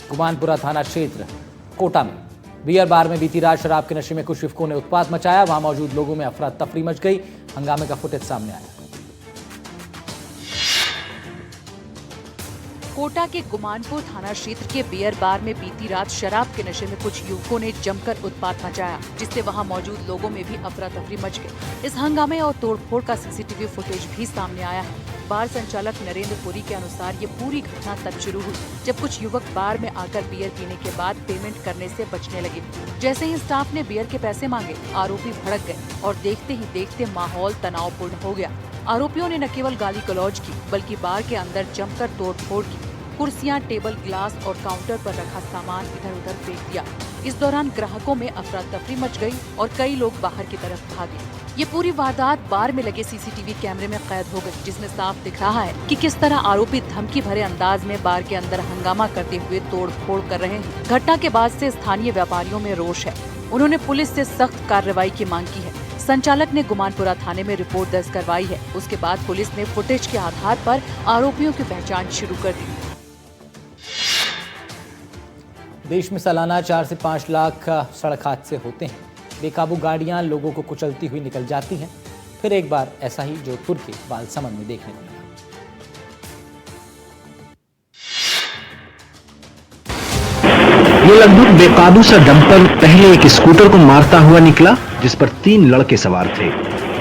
गुमानपुरा थाना क्षेत्र कोटा में बियर बार में बीती रात शराब के नशे में कुछ युवकों ने उत्पात मचाया। वहां मौजूद लोगों में अफरा तफरी मच गई। हंगामे का फुटेज सामने आया। कोटा के गुमानपुर थाना क्षेत्र के बियर बार में बीती रात शराब के नशे में कुछ युवकों ने जमकर उत्पात मचाया, जिससे वहां मौजूद लोगों में भी अफरा तफरी मच गई। इस हंगामे और तोड़फोड़ का सीसीटीवी फुटेज भी सामने आया है। बार संचालक नरेंद्र पुरी के अनुसार ये पूरी घटना तब शुरू हुई जब कुछ युवक बार में आकर बियर पीने के बाद पेमेंट करने से बचने लगे। जैसे ही स्टाफ ने बियर के पैसे मांगे, आरोपी भड़क गए और देखते ही देखते माहौल तनावपूर्ण हो गया। आरोपियों ने न केवल गाली गलौज की, बल्कि बार के अंदर जमकर तोड़फोड़ की। कुर्सियां, टेबल, ग्लास और काउंटर पर रखा सामान इधर उधर फेंक दिया। इस दौरान ग्राहकों में अफरा तफरी मच गई और कई लोग बाहर की तरफ भागे। ये पूरी वारदात बार में लगे सीसीटीवी कैमरे में कैद हो गई, जिसमें साफ दिख रहा है कि किस तरह आरोपी धमकी भरे अंदाज में बार के अंदर हंगामा करते हुए तोड़फोड़ कर रहे हैं। घटना के बाद से स्थानीय व्यापारियों में रोष है। उन्होंने पुलिस से सख्त कार्रवाई की मांग की है। संचालक ने गुमानपुरा थाने में रिपोर्ट दर्ज करवाई है। उसके बाद पुलिस ने फुटेज के आधार पर आरोपियों की पहचान शुरू कर दी। देश में सालाना 4 से 5 लाख सड़क हादसे होते हैं। बेकाबू गाड़ियां लोगों को कुचलती हुई निकल जाती हैं। फिर एक बार ऐसा ही जोधपुर के बालसमंद में देखने को मिला। ये लगभग बेकाबू सा डंपर पहले एक स्कूटर को मारता हुआ निकला, जिस पर 3 लड़के सवार थे।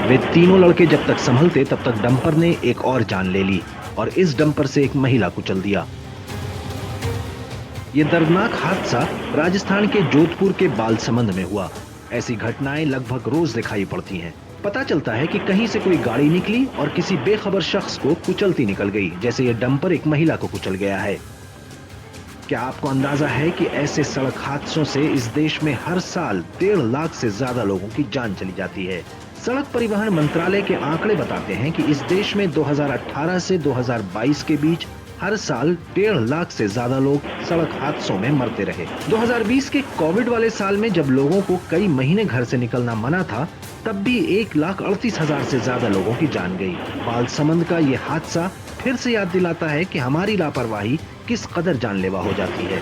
वे तीनों लड़के जब तक संभलते तब तक डंपर ने एक और जान ले ली और इस डंपर से एक महिला कुचल दिया। ये दर्दनाक हादसा राजस्थान के जोधपुर के बालसमंद में हुआ। ऐसी घटनाएं लगभग रोज दिखाई पड़ती हैं। पता चलता है कि कहीं से कोई गाड़ी निकली और किसी बेखबर शख्स को कुचलती निकल गई, जैसे ये डंपर एक महिला को कुचल गया है। क्या आपको अंदाजा है कि ऐसे सड़क हादसों से इस देश में हर साल 1.5 लाख से ज्यादा लोगों की जान चली जाती है। सड़क परिवहन मंत्रालय के आंकड़े बताते हैं कि इस देश में 2018 से 2022 के बीच हर साल 1.5 लाख से ज्यादा लोग सड़क हादसों में मरते रहे। 2020 के कोविड वाले साल में जब लोगों को कई महीने घर से निकलना मना था, तब भी 1,38,000 से ज्यादा लोगों की जान गई। बालसमंद का ये हादसा फिर से याद दिलाता है कि हमारी लापरवाही किस कदर जानलेवा हो जाती है।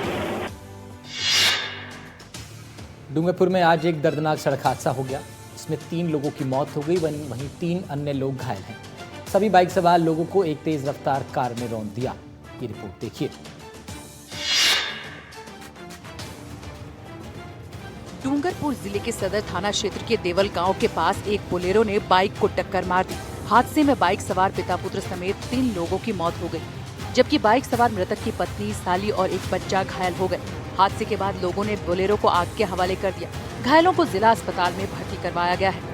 डूंगरपुर में आज एक दर्दनाक सड़क हादसा हो गया। इसमें 3 लोगों की मौत हो गई, वहीं 3 अन्य लोग घायल हैं। सभी बाइक सवार लोगों को एक तेज रफ्तार कार ने रौंद दिया। ये रिपोर्ट देखिए। डूंगरपुर जिले के सदर थाना क्षेत्र के देवल गांव के पास एक बोलेरो ने बाइक को टक्कर मार दी। हादसे में बाइक सवार पिता पुत्र समेत 3 लोगों की मौत हो गई, जबकि बाइक सवार मृतक की पत्नी, साली और एक बच्चा घायल हो गए। हादसे के बाद लोगों ने बोलेरो को आग के हवाले कर दिया। घायलों को जिला अस्पताल में भर्ती करवाया गया है।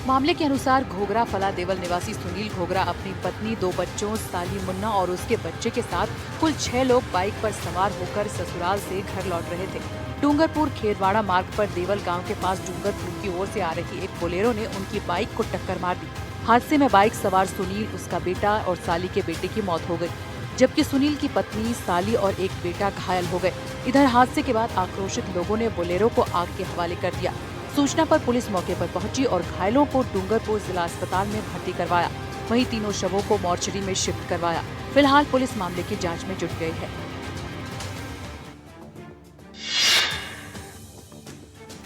मामले के अनुसार घोगरा फला देवल निवासी सुनील घोगरा अपनी पत्नी, 2 बच्चों, साली मुन्ना और उसके बच्चे के साथ कुल 6 लोग बाइक पर सवार होकर ससुराल से घर लौट रहे थे। डूंगरपुर खेरवाड़ा मार्ग पर देवल गांव के पास डूंगरपुर की ओर से आ रही एक बोलेरो ने उनकी बाइक को टक्कर मार दी। हादसे में बाइक सवार सुनील, उसका बेटा और साली के बेटे की मौत हो गई, जबकि सुनील की पत्नी, साली और एक बेटा घायल हो गए। इधर हादसे के बाद आक्रोशित लोगों ने बोलेरो को आग के हवाले कर दिया। सूचना पर पुलिस मौके पर पहुंची और घायलों को डूंगरपुर जिला अस्पताल में भर्ती करवाया। वहीं तीनों शवों को मोर्चरी में शिफ्ट करवाया। फिलहाल पुलिस मामले की जांच में जुट गई है।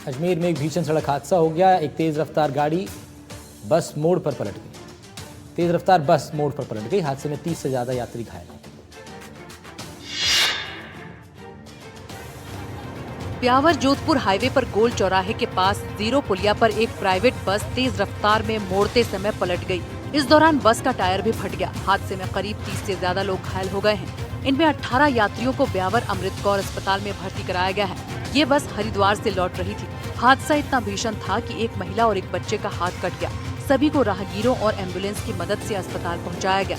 अजमेर में एक भीषण सड़क हादसा हो गया। एक तेज रफ्तार गाड़ी बस मोड़ पर पलट गई। तेज रफ्तार बस मोड़ पर पलट गई। हादसे में 30 से ज्यादा यात्री घायल हैं। ब्यावर जोधपुर हाईवे पर गोल चौराहे के पास जीरो पुलिया पर एक प्राइवेट बस तेज रफ्तार में मोड़ते समय पलट गई। इस दौरान बस का टायर भी फट गया। हादसे में करीब 30 से ज्यादा लोग घायल हो गए हैं। इनमें 18 यात्रियों को ब्यावर अमृत कौर अस्पताल में भर्ती कराया गया है। ये बस हरिद्वार से लौट रही थी। हादसा इतना भीषण था कि एक महिला और एक बच्चे का हाथ कट गया। सभी को राहगीरों और एम्बुलेंस की मदद से अस्पताल पहुंचाया गया।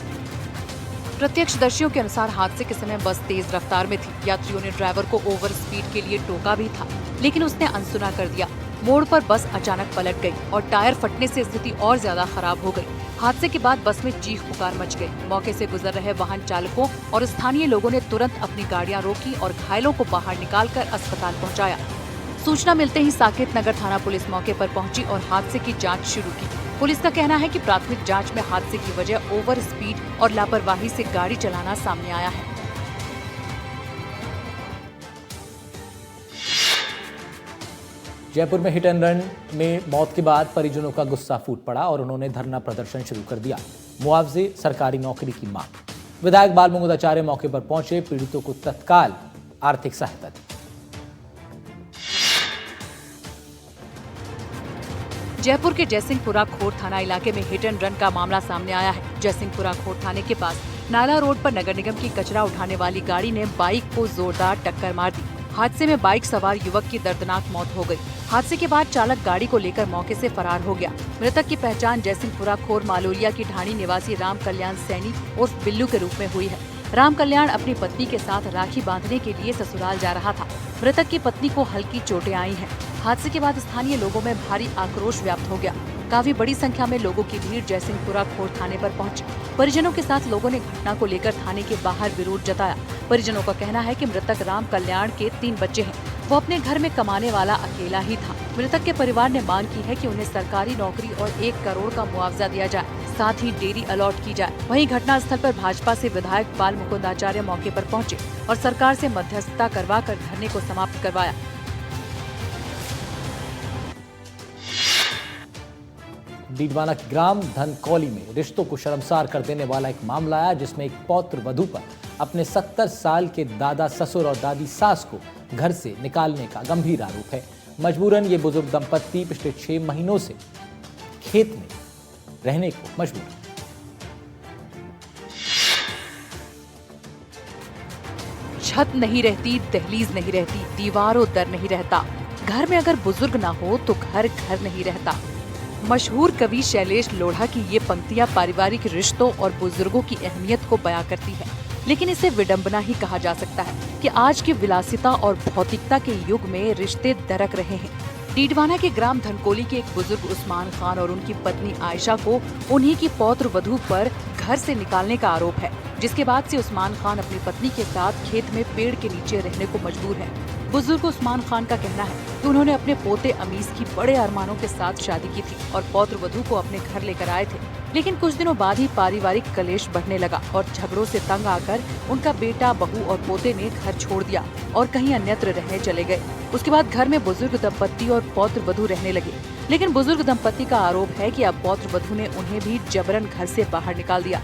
प्रत्यक्षदर्शियों के अनुसार हादसे के समय बस तेज रफ्तार में थी। यात्रियों ने ड्राइवर को ओवर स्पीड के लिए टोका भी था, लेकिन उसने अनसुना कर दिया। मोड़ पर बस अचानक पलट गई और टायर फटने से स्थिति और ज्यादा खराब हो गई। हादसे के बाद बस में चीख पुकार मच गई। मौके से गुजर रहे वाहन चालकों और स्थानीय लोगों ने तुरंत अपनी गाड़ियां रोकी और घायलों को बाहर निकालकर अस्पताल पहुंचाया। सूचना मिलते ही साकेत नगर थाना पुलिस मौके पर पहुंची और हादसे की जांच शुरू की। पुलिस का कहना है कि प्राथमिक जांच में हादसे की वजह ओवर स्पीड और लापरवाही से गाड़ी चलाना सामने आया है। जयपुर में हिट एंड रन में मौत के बाद परिजनों का गुस्सा फूट पड़ा और उन्होंने धरना प्रदर्शन शुरू कर दिया। मुआवजे, सरकारी नौकरी की मांग। विधायक बाल मुकुंदाचार्य मौके पर पहुंचे, पीड़ितों को तत्काल आर्थिक सहायता दी। जयपुर के जयसिंहपुरा खोर थाना इलाके में हिट एंड रन का मामला सामने आया है। जयसिंहपुरा खोर थाने के पास नाला रोड पर नगर निगम की कचरा उठाने वाली गाड़ी ने बाइक को जोरदार टक्कर मार दी। हादसे में बाइक सवार युवक की दर्दनाक मौत हो गई। हादसे के बाद चालक गाड़ी को लेकर मौके से फरार हो गया। मृतक की पहचान जयसिंहपुरा खोर मालोरिया की ढाणी निवासी राम कल्याण सैनी उर्फ बिल्लू के रूप में हुई है। राम कल्याण अपनी पत्नी के साथ राखी बांधने के लिए ससुराल जा रहा था। मृतक की पत्नी को हल्की चोटें आई हैं। हादसे के बाद स्थानीय लोगों में भारी आक्रोश व्याप्त हो गया। काफी बड़ी संख्या में लोगों की भीड़ जयसिंहपुरा खोर थाने पर पहुंची। परिजनों के साथ लोगों ने घटना को लेकर थाने के बाहर विरोध जताया। परिजनों का कहना है कि मृतक राम कल्याण के 3 बच्चे हैं। वो अपने घर में कमाने वाला अकेला ही था। मृतक के परिवार ने मांग की है कि उन्हें सरकारी नौकरी और 1 करोड़ का मुआवजा दिया जाए, साथ ही डेयरी अलॉट की जाए। वहीं घटना स्थल पर भाजपा से विधायक बाल मुकुंदाचार्य मौके पर पहुंचे और सरकार से मध्यस्थता करवाकर धरने को समाप्त करवाया। डीडवाना के ग्राम धनकौली में रिश्तों को शर्मसार कर देने वाला एक मामला आया, जिसमें एक पौत्र वधू पर अपने 70 साल के दादा ससुर और दादी सास को घर से निकालने का गंभीर आरोप है। मजबूरन ये बुजुर्ग दंपत्ति पिछले 6 महीनों से खेत में रहने को मजबूर है। छत नहीं रहती, दहलीज नहीं रहती, दीवारों दर नहीं रहता। घर में अगर बुजुर्ग ना हो तो घर घर नहीं रहता। मशहूर कवि शैलेश लोढ़ा की ये पंक्तियां पारिवारिक रिश्तों और बुजुर्गों की अहमियत को बयां करती है, लेकिन इसे विडंबना ही कहा जा सकता है कि आज की विलासिता और भौतिकता के युग में रिश्ते दरक रहे हैं। डीडवाना के ग्राम धनकोली के एक बुजुर्ग उस्मान खान और उनकी पत्नी आयशा को उन्हीं की पौत्र वधू पर घर से निकालने का आरोप है, जिसके बाद से उस्मान खान अपनी पत्नी के साथ खेत में पेड़ के नीचे रहने को मजबूर है। बुजुर्ग उस्मान खान का कहना है कि उन्होंने अपने पोते अमीस की बड़े अरमानों के साथ शादी की थी और पौत्र वधू को अपने घर लेकर आए थे, लेकिन कुछ दिनों बाद ही पारिवारिक कलेश बढ़ने लगा और झगड़ों से तंग आकर उनका बेटा, बहू और पोते ने घर छोड़ दिया और कहीं अन्यत्र रहने चले गए। उसके बाद घर में बुजुर्ग दंपत्ति और पौत्र वधू रहने लगे, लेकिन बुजुर्ग दंपत्ति का आरोप है कि अब पौत्र वधू ने उन्हें भी जबरन घर से बाहर निकाल दिया।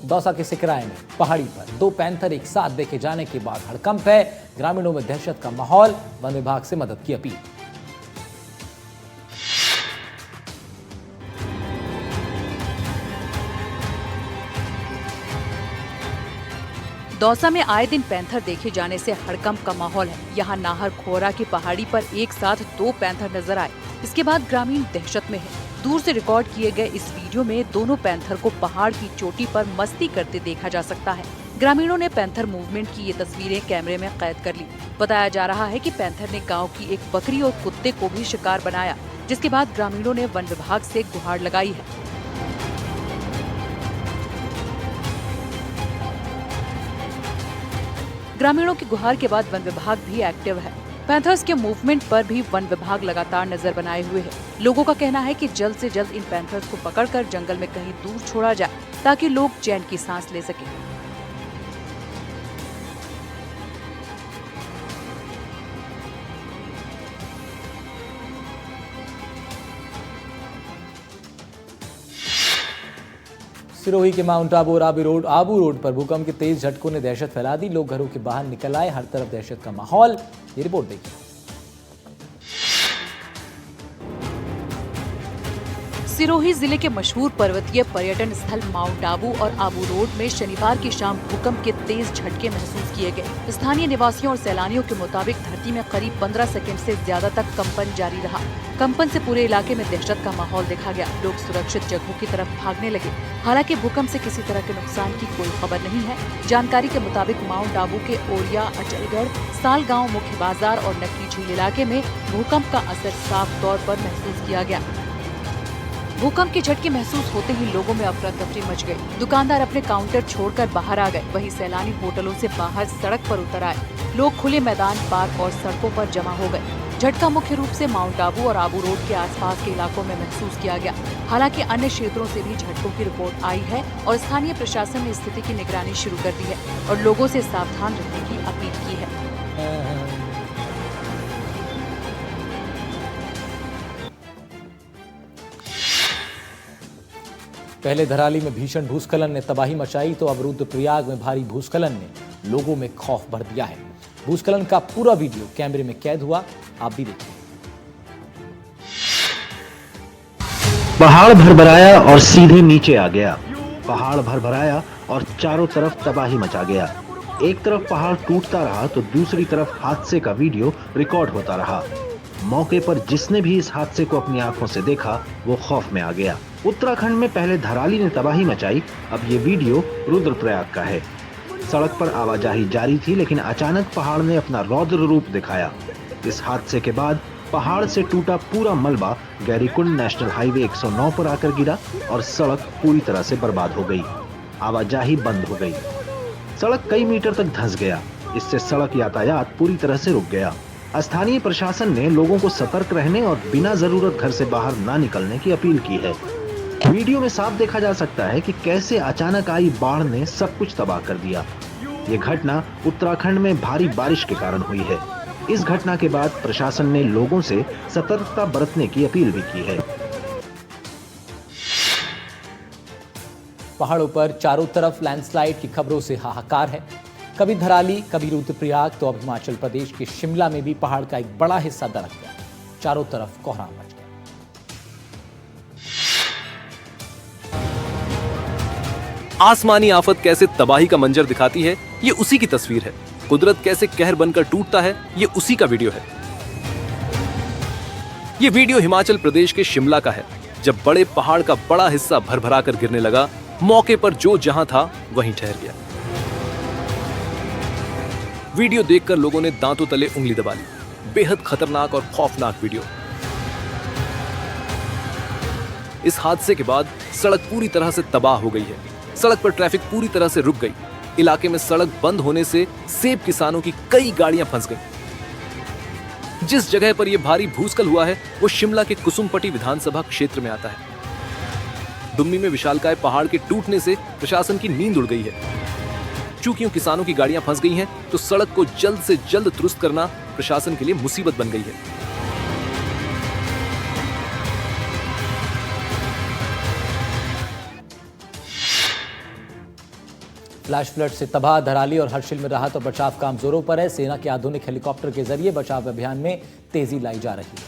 दौसा के सिकराय में पहाड़ी पर 2 पैंथर एक साथ देखे जाने के बाद हड़कंप है। ग्रामीणों में दहशत का माहौल। वन विभाग से मदद की अपील। दौसा में आए दिन पैंथर देखे जाने से हड़कंप का माहौल है। यहाँ नाहर खोरा की पहाड़ी पर एक साथ 2 पैंथर नजर आए। इसके बाद ग्रामीण दहशत में है। दूर से रिकॉर्ड किए गए इस वीडियो में दोनों पैंथर को पहाड़ की चोटी पर मस्ती करते देखा जा सकता है। ग्रामीणों ने पैंथर मूवमेंट की ये तस्वीरें कैमरे में कैद कर ली। बताया जा रहा है कि पैंथर ने गांव की एक बकरी और कुत्ते को भी शिकार बनाया, जिसके बाद ग्रामीणों ने वन विभाग से गुहार लगाई है। ग्रामीणों की गुहार के बाद वन विभाग भी एक्टिव है। पैंथर्स के मूवमेंट पर भी वन विभाग लगातार नजर बनाए हुए है। लोगों का कहना है कि जल्द से जल्द इन पैंथर्स को पकड़कर जंगल में कहीं दूर छोड़ा जाए, ताकि लोग चैन की सांस ले सकें। सिरोही के माउंट आबू और आबू रोड पर भूकंप के तेज झटकों ने दहशत फैला दी। लोग घरों के बाहर निकल आए। हर तरफ दहशत का माहौल। ये रिपोर्ट देखिए। सिरोही जिले के मशहूर पर्वतीय पर्यटन स्थल माउंट आबू और आबू रोड में शनिवार की शाम भूकंप के तेज झटके महसूस किए गए। स्थानीय निवासियों और सैलानियों के मुताबिक धरती में करीब 15 सेकंड से ज्यादा तक कंपन जारी रहा। कंपन से पूरे इलाके में दहशत का माहौल देखा गया। लोग सुरक्षित जगहों की तरफ भागने लगे। हालांकि भूकंप से किसी तरह के नुकसान की कोई खबर नहीं है। जानकारी के मुताबिक माउंट आबू के ओरिया, अचलगढ़, सालगांव, मुख्य बाजार और नकली झील इलाके में भूकंप का असर साफ तौर पर महसूस किया गया। भूकंप के झटके महसूस होते ही लोगों में अफरा तफरी मच गई। दुकानदार अपने काउंटर छोड़कर बाहर आ गए। वहीं सैलानी होटलों से बाहर सड़क पर उतर आए। लोग खुले मैदान, पार्क और सड़कों पर जमा हो गए। झटका मुख्य रूप से माउंट आबू और आबू रोड के आसपास के इलाकों में महसूस किया गया। हालांकि अन्य क्षेत्रों से भी झटकों की रिपोर्ट आई है और स्थानीय प्रशासन ने स्थिति की निगरानी शुरू कर दी है और लोगों से सावधान रहने की अपील की है। पहले धराली में भीषण भूस्खलन ने तबाही मचाई तो अब रुद्रप्रयाग में भारी भूस्खलन ने लोगों में खौफ भर दिया है। भूस्खलन का पूरा वीडियो कैमरे में कैद हुआ, आप भी देखिए। पहाड़ भरभराया और सीधे नीचे आ गया। पहाड़ भरभराया और चारों तरफ तबाही मचा गया। एक तरफ पहाड़ टूटता रहा तो दूसरी तरफ हादसे का वीडियो रिकॉर्ड होता रहा। मौके पर जिसने भी इस हादसे को अपनी आंखों से देखा वो खौफ में आ गया। उत्तराखंड में पहले धराली ने तबाही मचाई, अब ये वीडियो रुद्रप्रयाग का है। सड़क पर आवाजाही जारी थी लेकिन अचानक पहाड़ ने अपना रौद्र रूप दिखाया। इस हादसे के बाद पहाड़ से टूटा पूरा मलबा गौरीकुंड नेशनल हाईवे 109 पर आकर गिरा और सड़क पूरी तरह से बर्बाद हो गई। आवाजाही बंद हो गई। सड़क कई मीटर तक धंस गया। इससे सड़क यातायात पूरी तरह से रुक गया। स्थानीय प्रशासन ने लोगों को सतर्क रहने और बिना जरूरत घर से बाहर ना निकलने की अपील की है। वीडियो में साफ देखा जा सकता है कि कैसे अचानक आई बाढ़ ने सब कुछ तबाह कर दिया। ये घटना उत्तराखंड में भारी बारिश के कारण हुई है। इस घटना के बाद प्रशासन ने लोगों से सतर्कता बरतने की अपील भी की है। पहाड़ों पर चारों तरफ लैंडस्लाइड की खबरों से हाहाकार है। कभी धराली, कभी रुद्रप्रयाग तो अब हिमाचल प्रदेश के शिमला में भी पहाड़ का एक बड़ा हिस्सा दरक गया। चारों तरफ कोहराम मच गया। आसमानी आफत कैसे तबाही का मंजर दिखाती है, ये उसी की तस्वीर है। कुदरत कैसे कहर बनकर टूटता है, ये उसी का वीडियो है। ये वीडियो हिमाचल प्रदेश के शिमला का है। जब बड़े पहाड़ का बड़ा हिस्सा भरभरा कर गिरने लगा, मौके पर जो जहां था वहीं ठहर गया। वीडियो देखकर लोगों ने दांतों तले उंगली दबा ली। बेहद खतरनाक और खौफनाक वीडियो। इस हादसे के बाद सड़क पूरी तरह से तबाह हो गई है। सड़क पर ट्रैफिक पूरी तरह से रुक गई। इलाके में सड़क बंद होने से सेब किसानों की कई गाड़ियां फंस गईं। जिस जगह पर यह भारी भूस्खलन हुआ है वो शिमला के कुसुमपटी विधानसभा क्षेत्र में आता है। डुमनी में विशालकाय पहाड़ के टूटने से प्रशासन की नींद उड़ गई है। चूंकि किसानों की गाड़ियां फंस गई हैं, तो सड़क को जल्द से जल्द दुरुस्त करना प्रशासन के लिए मुसीबत बन गई है। फ्लैश फ्लड से तबाह धराली और हर्षिल में राहत और बचाव काम जोरों पर है। सेना के आधुनिक हेलीकॉप्टर के जरिए बचाव अभियान में तेजी लाई जा रही है।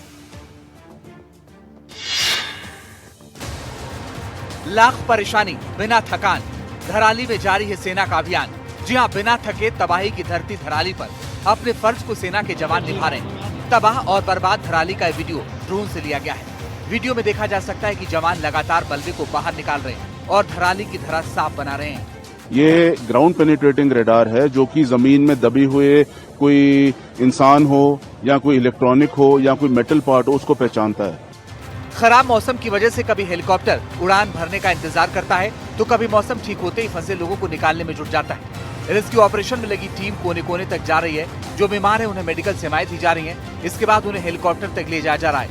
लाख परेशानी बिना थकान, धराली में जारी है सेना का अभियान। जी हां, बिना थके तबाही की धरती धराली पर अपने फर्ज को सेना के जवान निभा रहे हैं। तबाह और बर्बाद धराली का वीडियो ड्रोन से लिया गया है। वीडियो में देखा जा सकता है कि जवान लगातार बल्ले को बाहर निकाल रहे हैं और धराली की धरा साफ बना रहे हैं। ये ग्राउंड पेनिट्रेटिंग रेडार है जो कि जमीन में दबे हुए कोई इंसान हो या कोई इलेक्ट्रॉनिक हो या कोई मेटल पार्ट हो, उसको पहचानता है। खराब मौसम की वजह से कभी हेलीकॉप्टर उड़ान भरने का इंतजार करता है तो कभी मौसम ठीक होते ही फंसे लोगों को निकालने में जुट जाता है। रेस्क्यू ऑपरेशन में लगी टीम कोने कोने तक जा रही है। जो बीमार है उन्हें मेडिकल सेवाएं दी जा रही हैं। इसके बाद उन्हें हेलीकॉप्टर तक ले जाया जा रहा है।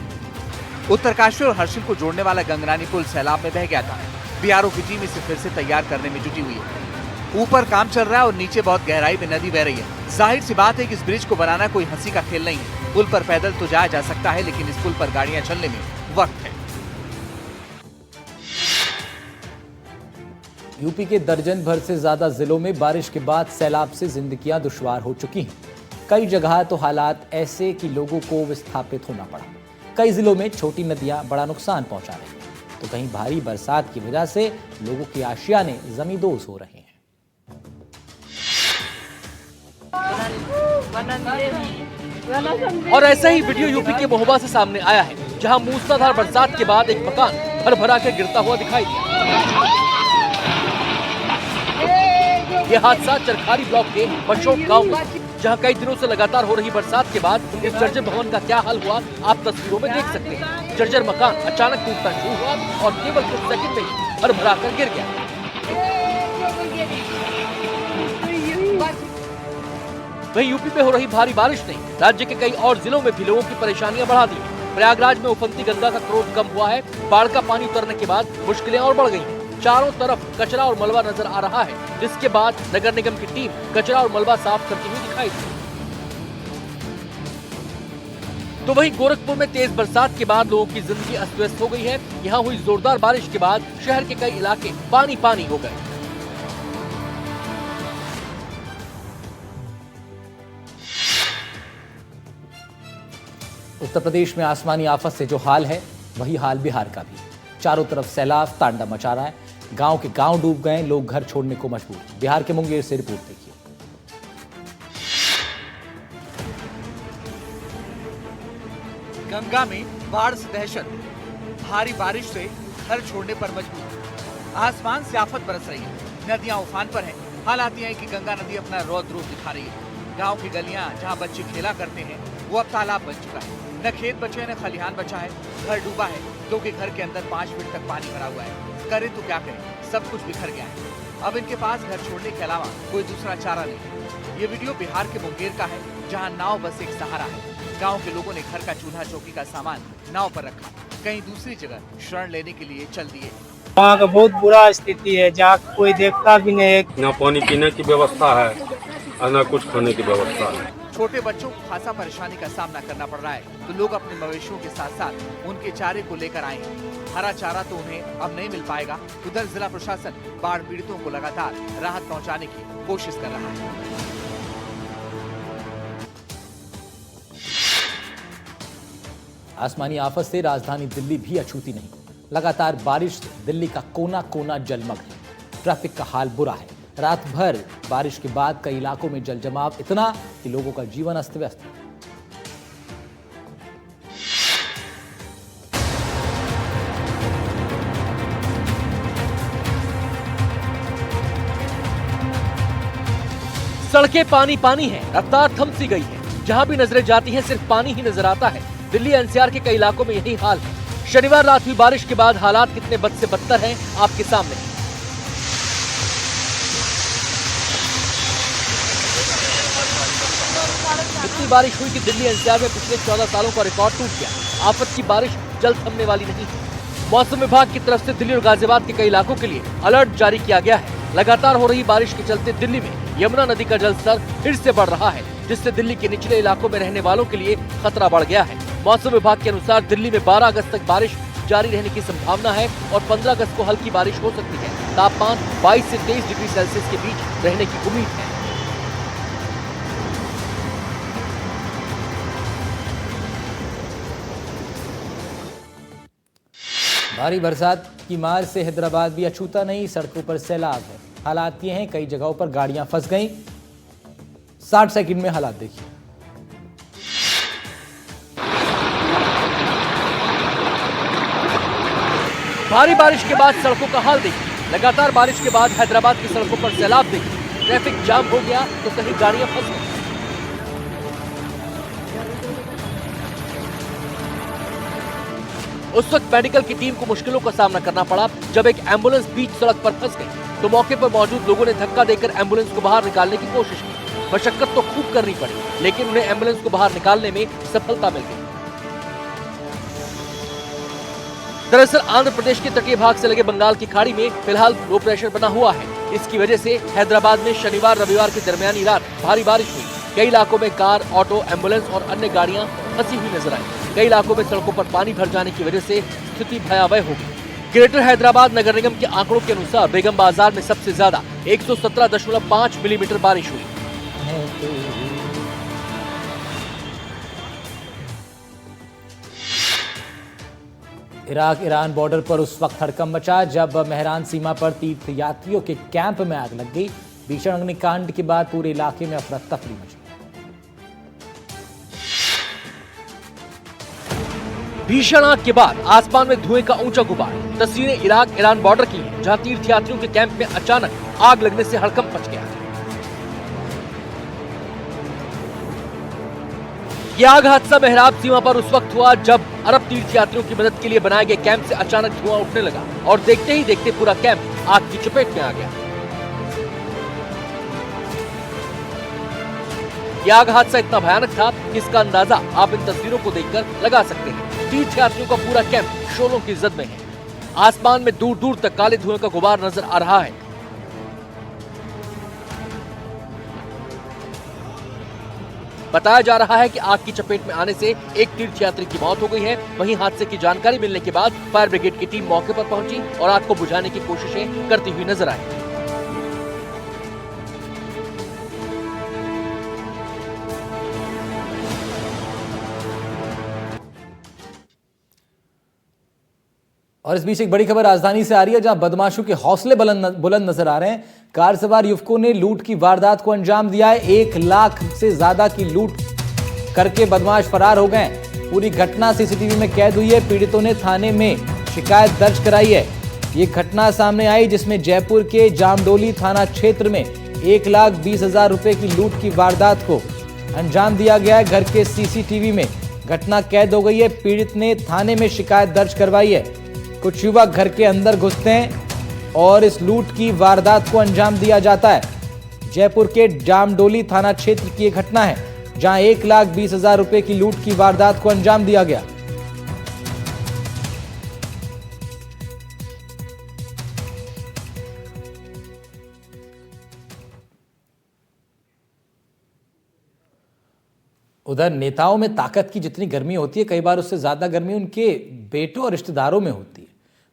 उत्तरकाशी और हर्षिल को जोड़ने वाला गंगरानी पुल सैलाब में बह गया था। बीआरओ की टीम इसे फिर से तैयार करने में जुटी हुई है। ऊपर काम चल रहा है और नीचे बहुत गहराई में नदी बह रही है। जाहिर सी बात है कि इस ब्रिज को बनाना कोई हंसी का खेल नहीं है। पुल पर पैदल तो जाया जा सकता है, लेकिन इस पुल पर गाड़ियां चलने में वक्त है। यूपी के दर्जन भर से ज्यादा जिलों में बारिश के बाद सैलाब से जिंदगियां दुश्वार हो चुकी हैं। कई जगह तो हालात ऐसे कि लोगों को विस्थापित होना पड़ा। कई जिलों में छोटी नदियां बड़ा नुकसान पहुंचा रही हैं, तो कहीं भारी बरसात की वजह से लोगों की आशियाने जमींदोज हो रहे हैं। और ऐसा ही वीडियो यूपी के महोबा से सामने आया है, जहां मूसलाधार बरसात के बाद एक मकान भर-भरा के गिरता हुआ दिखाई दिया। यह हादसा चरखारी ब्लॉक के बशोक गांव में, जहां कई दिनों से लगातार हो रही बरसात के बाद इस जर्जर भवन का क्या हाल हुआ आप तस्वीरों में देख सकते हैं। जर्जर मकान अचानक टूटना शुरू हुआ और केवल कुछ सेकंड में ही भर-भरा कर गिर गया। वहीं यूपी में हो रही भारी बारिश ने राज्य के कई और जिलों में भी लोगों की परेशानियां बढ़ा दी हैं। प्रयागराज में उफनती गंगा का क्रोध कम हुआ है। बाढ़ का पानी उतरने के बाद मुश्किलें और बढ़ गई हैं। चारों तरफ कचरा और मलबा नजर आ रहा है, जिसके बाद नगर निगम की टीम कचरा और मलबा साफ करती हुई दिखाई दी। तो वहीं गोरखपुर में तेज बरसात के बाद लोगों की जिंदगी अस्त व्यस्त हो गई है। यहाँ हुई जोरदार बारिश के बाद शहर के कई इलाके पानी पानी हो गए। उत्तर प्रदेश में आसमानी आफत से जो हाल है वही हाल बिहार का भी। चारों तरफ सैलाब तांडव मचा रहा है। गांव के गांव डूब गए, लोग घर छोड़ने को मजबूर। बिहार के मुंगेर से रिपोर्ट देखिए। गंगा में बाढ़ से दहशत, भारी बारिश से घर छोड़ने पर मजबूर। आसमान से आफत बरस रही है, नदियां उफान पर हैं। हालात यह है कि गंगा नदी अपना रौद्र रूप दिखा रही है। गांव की गलियां जहां बच्चे खेला करते हैं वो अब तालाब बन चुका है। न खेत बचे न खलिहान बचा है। घर डूबा है, क्योंकि घर के अंदर 5 फीट तक पानी भरा हुआ है। करें तो क्या करें, सब कुछ बिखर गया है। अब इनके पास घर छोड़ने के अलावा कोई दूसरा चारा नहीं। ये वीडियो बिहार के मुंगेर का है, जहाँ नाव बस एक सहारा है। गांव के लोगों ने घर का चूल्हा चौकी का सामान नाव पर रखा, कहीं दूसरी जगह शरण लेने के लिए चल दिए। वहाँ का बहुत बुरा स्थिति है, जहाँ कोई देखता भी नहीं है। न पानी पीने की व्यवस्था है और न कुछ खाने की व्यवस्था है। छोटे बच्चों को खासा परेशानी का सामना करना पड़ रहा है, तो लोग अपने मवेशियों के साथ साथ उनके चारे को लेकर आए हैं। हरा चारा तो उन्हें अब नहीं मिल पाएगा। उधर जिला प्रशासन बाढ़ पीड़ितों को लगातार राहत पहुंचाने की कोशिश कर रहा है। आसमानी आफत से राजधानी दिल्ली भी अछूती नहीं। लगातार बारिश से दिल्ली का कोना कोना जलमग्न है। ट्रैफिक का हाल बुरा है। रात भर बारिश के बाद कई इलाकों में जल जमाव इतना कि लोगों का जीवन अस्त व्यस्त है। सड़कें पानी पानी हैं, रफ्तार थम सी गई है। जहां भी नजरें जाती हैं सिर्फ पानी ही नजर आता है। दिल्ली एनसीआर के कई इलाकों में यही हाल है। शनिवार रात हुई बारिश के बाद हालात कितने बद से बदतर हैं आपके सामने। इतनी बारिश हुई कि दिल्ली एनसीआर में पिछले 14 सालों का रिकॉर्ड टूट गया। आफत की बारिश जल्द थमने वाली नहीं है। मौसम विभाग की तरफ से दिल्ली और गाजियाबाद के कई इलाकों के लिए अलर्ट जारी किया गया है। लगातार हो रही बारिश के चलते दिल्ली में यमुना नदी का जलस्तर फिर से बढ़ रहा है, जिससे दिल्ली के निचले इलाकों में रहने वालों के लिए खतरा बढ़ गया है। मौसम विभाग के अनुसार दिल्ली में 12 अगस्त तक बारिश जारी रहने की संभावना है और 15 अगस्त को हल्की बारिश हो सकती है। तापमान 22 से 23 डिग्री सेल्सियस के बीच रहने की उम्मीद है। भारी बरसात की मार से हैदराबाद भी अछूता नहीं। सड़कों पर सैलाब है। हालात ये हैं, कई जगहों पर गाड़ियां फंस गईं। 60 सेकंड में हालात देखिए। भारी बारिश के बाद सड़कों का हाल देखिए। लगातार बारिश के बाद हैदराबाद की सड़कों पर सैलाब देखिए। ट्रैफिक जाम हो गया तो कहीं गाड़ियां फंस गई। उस वक्त मेडिकल की टीम को मुश्किलों का सामना करना पड़ा जब एक एम्बुलेंस बीच सड़क पर फंस गई तो मौके पर मौजूद लोगों ने धक्का देकर एम्बुलेंस को बाहर निकालने की कोशिश की। मशक्कत तो खूब करनी पड़ी, लेकिन उन्हें एम्बुलेंस को बाहर निकालने में सफलता मिल गई। दरअसल आंध्र प्रदेश के तटीय भाग से लगे बंगाल की खाड़ी में फिलहाल लो प्रेशर बना हुआ है। इसकी वजह से हैदराबाद में शनिवार रविवार की दरमियानी रात भारी बारिश हुई। कई इलाकों में कार, ऑटो, एम्बुलेंस और अन्य गाड़ियां फंसी हुई नजर आई। कई इलाकों में सड़कों पर पानी भर जाने की वजह से स्थिति भयावह हो गई। ग्रेटर हैदराबाद नगर निगम के आंकड़ों के अनुसार बेगम बाजार में सबसे ज्यादा 117.5 मिलीमीटर बारिश हुई। इराक ईरान बॉर्डर पर उस वक्त हड़कंप मचा जब मेहरान सीमा पर तीर्थ यात्रियों के कैंप में आग लग गई। भीषण अग्निकांड के बाद पूरे इलाके में अफरा तफरी मच गई। भीषण आग के बाद आसमान में धुएं का ऊंचा गुबार। तस्वीरें इराक ईरान बॉर्डर की हैं, जहां तीर्थयात्रियों के कैंप में अचानक आग लगने से हड़कंप मच गया। यह आग हादसा मेहराब सीमा पर उस वक्त हुआ जब अरब तीर्थयात्रियों की मदद के लिए बनाए गए कैंप से अचानक धुआं उठने लगा और देखते ही देखते पूरा कैंप आग की चपेट में आ गया। यह आग हादसा इतना भयानक था कि इसका अंदाजा आप इन तस्वीरों को देखकर लगा सकते हैं। तीर्थयात्रियों का पूरा कैंप शोलों की जद में है। आसमान में दूर दूर तक काले धुएं का गुबार नजर आ रहा है। बताया जा रहा है कि आग की चपेट में आने से एक तीर्थयात्री की मौत हो गई है। वहीं हादसे की जानकारी मिलने के बाद फायर ब्रिगेड की टीम मौके पर पहुंची और आग को बुझाने की कोशिशें करती हुई नजर आई। और इस बीच एक बड़ी खबर राजधानी से आ रही है, जहां बदमाशों के हौसले बुलंद नजर आ रहे हैं। कार सवार युवकों ने लूट की वारदात को अंजाम दिया है। 1 लाख से ज्यादा की लूट करके बदमाश फरार हो गए। पूरी घटना सीसीटीवी में कैद हुई है। पीड़ितों ने थाने में शिकायत दर्ज कराई है। ये घटना सामने आई जिसमें जयपुर के जामडोली थाना क्षेत्र में 1,20,000 रुपए की लूट की वारदात को अंजाम दिया गया है। घर के सीसीटीवी में घटना कैद हो गई है। पीड़ित ने थाने में शिकायत दर्ज करवाई है। कुछ युवक घर के अंदर घुसते हैं और इस लूट की वारदात को अंजाम दिया जाता है। जयपुर के जामडोली थाना क्षेत्र की यह घटना है, जहां 1,20,000 रुपए की लूट की वारदात को अंजाम दिया गया। उधर नेताओं में ताकत की जितनी गर्मी होती है, कई बार उससे ज्यादा गर्मी उनके बेटों और रिश्तेदारों में होती है।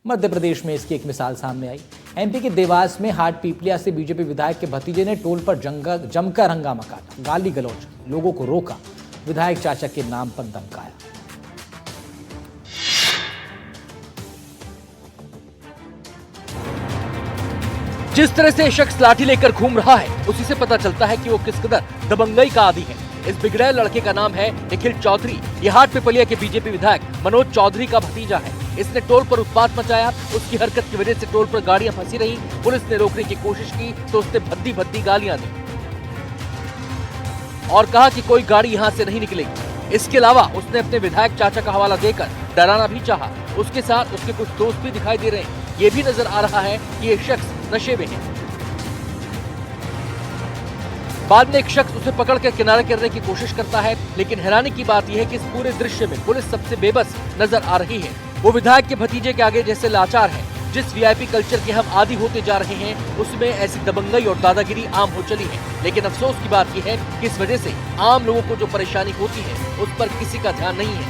मध्य प्रदेश में इसकी एक मिसाल सामने आई। एमपी के देवास में हाट पीपलिया से बीजेपी विधायक के भतीजे ने टोल पर जमकर हंगामा काटा, गाली गलौज, लोगों को रोका, विधायक चाचा के नाम पर धमकाया। जिस तरह से शख्स लाठी लेकर घूम रहा है, उसी से पता चलता है कि वो किस कदर दबंगई का आदी है। इस बिगड़े लड़के का नाम है निखिल चौधरी। ये हाट पिपलिया के बीजेपी विधायक मनोज चौधरी का भतीजा है। इसने टोल पर उत्पात मचाया। उसकी हरकत की वजह से टोल पर गाड़ियां फंसी रही। पुलिस ने रोकने की कोशिश की तो उसने भद्दी भद्दी गालियां दी और कहा कि कोई गाड़ी यहां से नहीं निकलेगी। इसके अलावा उसने अपने विधायक चाचा का हवाला देकर डराना भी चाहा। उसके साथ उसके कुछ दोस्त भी दिखाई दे रहे हैं। ये भी नजर आ रहा है कि ये शख्स नशे में है। बाद में एक शख्स उसे पकड़कर किनारे करने की कोशिश करता है, लेकिन हैरानी की बात यह है कि इस पूरे दृश्य में पुलिस सबसे बेबस नजर आ रही है। वो विधायक के भतीजे के आगे जैसे लाचार है। जिस वीआईपी कल्चर के हम आदी होते जा रहे हैं, उसमें ऐसी दबंगई और दादागिरी आम हो चली है। लेकिन अफसोस की बात यह है कि इस वजह से आम लोगों को जो परेशानी होती है, उस पर किसी का ध्यान नहीं है।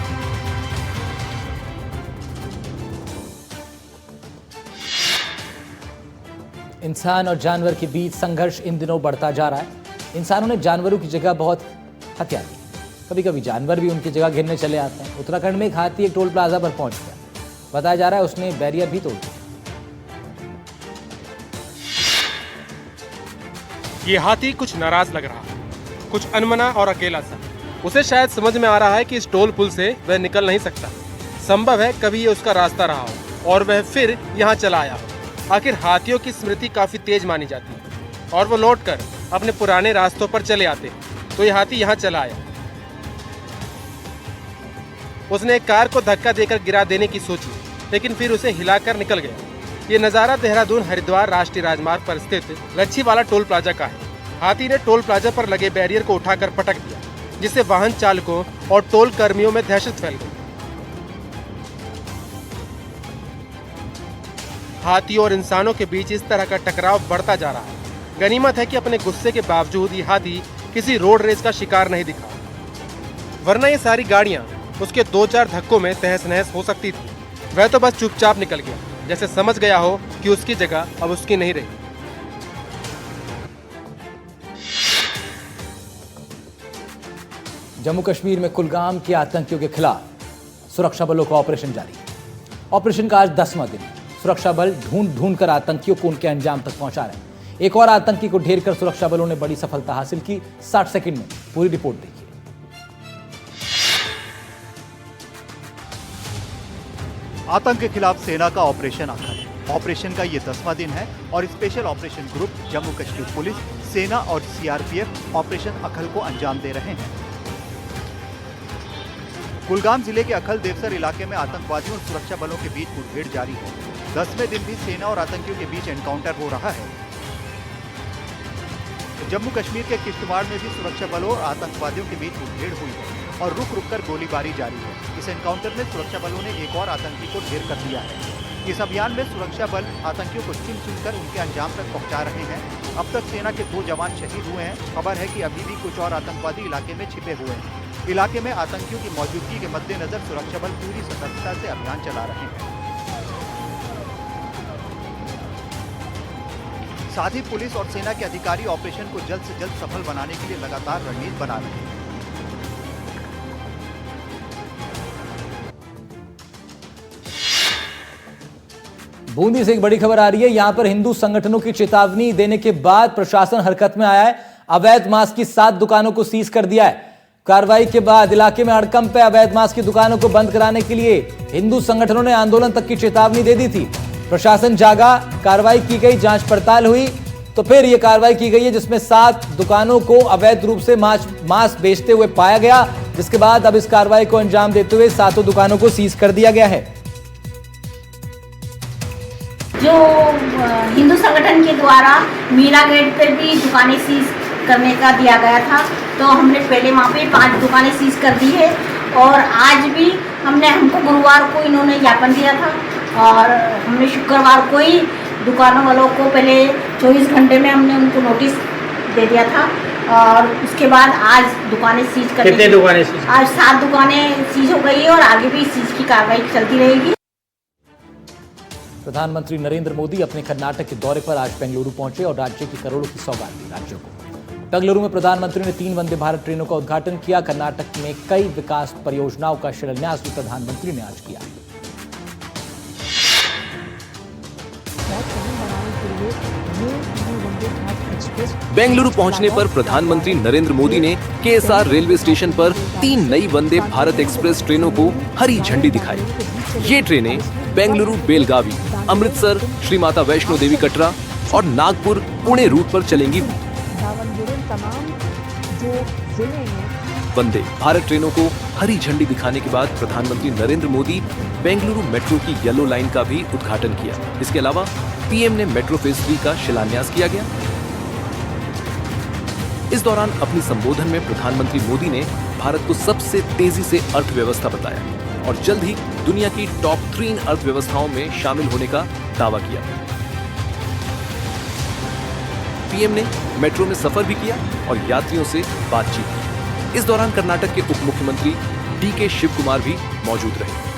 इंसान और जानवर के बीच संघर्ष इन दिनों बढ़ता जा रहा है। इंसानों ने जानवरों की जगह बहुत हत्या की। कभी कभी जानवर भी उनकी जगह घेरने चले आते हैं। उत्तराखंड में एक हाथी एक टोल प्लाजा पर पहुंच गया। बताया जा रहा है उसने बैरियर भी तोड़ दिया। ये हाथी कुछ नाराज लग रहा है, कुछ अनमना और अकेला सा। उसे शायद समझ में आ रहा है कि इस टोल पुल से वह निकल नहीं सकता। संभव है कभी ये उसका रास्ता रहा हो और वह फिर यहाँ चला आया हो। आखिर हाथियों की स्मृति काफी तेज मानी जाती है और वो लौटकर अपने पुराने रास्तों पर चले आते हैं। तो ये हाथी यहाँ चला आया। उसने एक कार को धक्का देकर गिरा देने की सोची, लेकिन फिर उसे हिलाकर निकल गया। ये नज़ारा देहरादून हरिद्वार राष्ट्रीय राजमार्ग पर स्थित लच्छीवाला टोल प्लाजा का है। हाथी ने टोल प्लाजा पर लगे बैरियर को उठाकर पटक दिया, जिससे वाहन चालकों और टोल कर्मियों में दहशत फैल गई। हाथी और इंसानों के बीच इस तरह का टकराव बढ़ता जा रहा है। गनीमत है कि अपने गुस्से के बावजूद ये हाथी किसी रोड रेस का शिकार नहीं दिखा, वरना ये सारी गाड़ियां उसके 2-4 धक्कों में तहस नहस हो सकती थी। वह तो बस चुपचाप निकल गया, जैसे समझ गया हो कि उसकी जगह अब उसकी नहीं रही। जम्मू कश्मीर में कुलगाम के आतंकियों के खिलाफ सुरक्षा बलों का ऑपरेशन जारी है। ऑपरेशन का आज 10वां दिन है। सुरक्षा बल ढूंढ कर आतंकियों को उनके अंजाम तक पहुंचा रहे हैं। एक और आतंकी को ढेर कर सुरक्षा बलों ने बड़ी सफलता हासिल की। 60 सेकंड में पूरी रिपोर्ट देखिए। आतंक के खिलाफ सेना का ऑपरेशन अखल। ऑपरेशन का ये 10वां दिन है और special operation group, Jammu Kashmir police, सेना और सीआरपीएफ ऑपरेशन अखल को अंजाम दे रहे हैं। कुलगाम जिले के अखल देवसर इलाके में आतंकवादियों और सुरक्षा बलों के बीच मुठभेड़ जारी है। 10वें दिन भी सेना और आतंकियों के बीच एनकाउंटर हो रहा है। जम्मू कश्मीर के किश्तवाड़ में भी सुरक्षा बलों और आतंकवादियों के बीच मुठभेड़ हुई है और रुक रुक कर गोलीबारी जारी है। इस एनकाउंटर में सुरक्षा बलों ने एक और आतंकी को ढेर कर दिया है। इस अभियान में सुरक्षा बल आतंकियों को चुन चुनकर उनके अंजाम तक पहुंचा रहे हैं। अब तक सेना के 2 जवान शहीद हुए हैं। खबर है कि अभी भी कुछ और आतंकवादी इलाके में छिपे हुए हैं। इलाके में आतंकियों की मौजूदगी के मद्देनजर सुरक्षा बल पूरी सतर्कता से अभियान चला रहे हैं। साथ ही पुलिस और सेना के अधिकारी ऑपरेशन को जल्द से जल्द सफल बनाने के लिए लगातार रणनीति बना रहे हैं। बूंदी से एक बड़ी खबर आ रही है। यहां पर हिंदू संगठनों की चेतावनी देने के बाद प्रशासन हरकत में आया है। अवैध मांस की 7 दुकानों को सीज कर दिया है। कार्रवाई के बाद इलाके में हड़कंप है। अवैध मांस की दुकानों को बंद कराने के लिए हिंदू संगठनों ने आंदोलन तक की चेतावनी दे दी थी। प्रशासन जागा, कार्रवाई की गई, जांच पड़ताल हुई तो फिर यह कार्रवाई की गई है, जिसमें 7 दुकानों को अवैध रूप से मांस बेचते हुए पाया गया, जिसके बाद अब इस कार्रवाई को अंजाम देते हुए 7 दुकानों को सीज कर दिया गया है। जो हिंदू संगठन के द्वारा मीना गेट पर भी दुकानें सीज करने का दिया गया था, तो हमने पहले वहाँ पे 5 दुकानें सीज कर दी है और आज भी हमको गुरुवार को इन्होंने ज्ञापन दिया था और हमने शुक्रवार को ही दुकानों वालों को पहले 24 घंटे में हमने उनको नोटिस दे दिया था और उसके बाद आज दुकानें सीज कर दी। कितने दुकानें सीज? आज 7 दुकानें सीज हो गई है और आगे भी सीज की कार्रवाई चलती रहेगी। प्रधानमंत्री नरेंद्र मोदी अपने कर्नाटक के दौरे पर आज बेंगलुरु पहुंचे और राज्य की करोड़ों की सौगात दी राज्यों को। बेंगलुरु में प्रधानमंत्री ने 3 वंदे भारत ट्रेनों का उद्घाटन किया। कर्नाटक में कई विकास परियोजनाओं का शिलान्यास भी प्रधानमंत्री ने आज किया। बेंगलुरु पहुंचने पर प्रधानमंत्री नरेंद्र मोदी ने केएसआर रेलवे स्टेशन पर 3 नई वंदे भारत एक्सप्रेस ट्रेनों को हरी झंडी दिखाई। ये ट्रेनें बेंगलुरु बेलगावी, अमृतसर श्री माता वैष्णो देवी कटरा और नागपुर पुणे रूट पर चलेंगी। वंदे भारत ट्रेनों को हरी झंडी दिखाने के बाद प्रधानमंत्री नरेंद्र मोदी बेंगलुरु मेट्रो की येलो लाइन का भी उद्घाटन किया। इसके अलावा पीएम ने मेट्रो फेज 3 का शिलान्यास किया गया। इस दौरान अपनी संबोधन में प्रधानमंत्री मोदी ने भारत को सबसे तेजी से अर्थव्यवस्था बताया और जल्द ही दुनिया की टॉप 3 अर्थव्यवस्थाओं में शामिल होने का दावा किया। पीएम ने मेट्रो में सफर भी किया और यात्रियों से बातचीत की। इस दौरान कर्नाटक के उप मुख्यमंत्री डीके शिव कुमार भी मौजूद रहे।